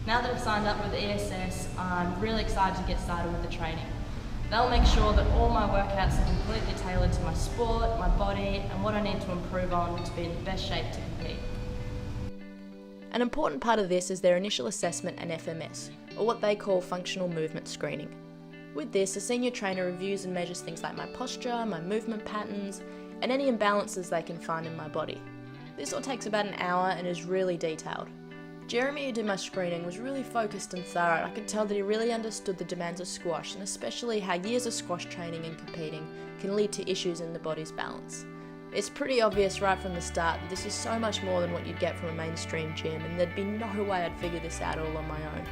Now that I've signed up with ESS, I'm really excited to get started with the training. They'll make sure that all my workouts are completely tailored to my sport, my body, and what I need to improve on to be in the best shape to compete. An important part of this is their initial assessment and FMS, or what they call functional movement screening. With this, a senior trainer reviews and measures things like my posture, my movement patterns, and any imbalances they can find in my body. This all takes about an hour and is really detailed. Jeremy, who did my screening, was really focused and thorough. I could tell that he really understood the demands of squash, and especially how years of squash training and competing can lead to issues in the body's balance. It's pretty obvious right from the start that this is so much more than what you'd get from a mainstream gym, and there'd be no way I'd figure this out all on my own.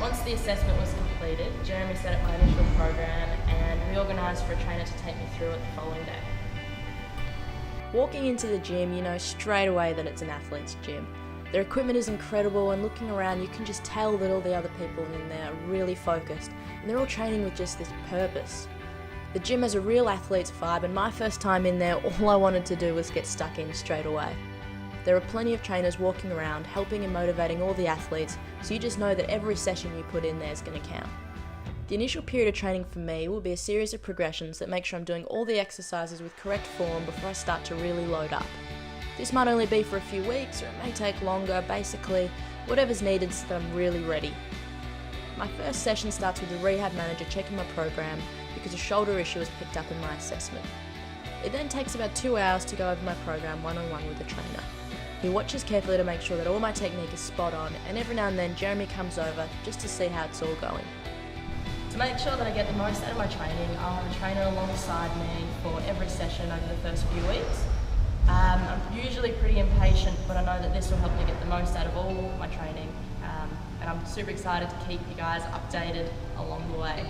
Once the assessment was completed, Jeremy set up my initial program and we organised for a trainer to take me through it the following day. Walking into the gym, you know straight away that it's an athlete's gym. Their equipment is incredible, and looking around you can just tell that all the other people in there are really focused, and they're all training with just this purpose. The gym has a real athlete's vibe, and my first time in there, all I wanted to do was get stuck in straight away. There are plenty of trainers walking around, helping and motivating all the athletes, so you just know that every session you put in there is going to count. The initial period of training for me will be a series of progressions that make sure I'm doing all the exercises with correct form before I start to really load up. This might only be for a few weeks, or it may take longer, basically whatever's needed so that I'm really ready. My first session starts with the rehab manager checking my program because a shoulder issue was picked up in my assessment. It then takes about 2 hours to go over my program one-on-one with the trainer. He watches carefully to make sure that all my technique is spot on, and every now and then Jeremy comes over just to see how it's all going. To make sure that I get the most out of my training, I'll have a trainer alongside me for every session over the first few weeks. I'm usually pretty impatient, but I know that this will help me get the most out of all my training, and I'm super excited to keep you guys updated along the way.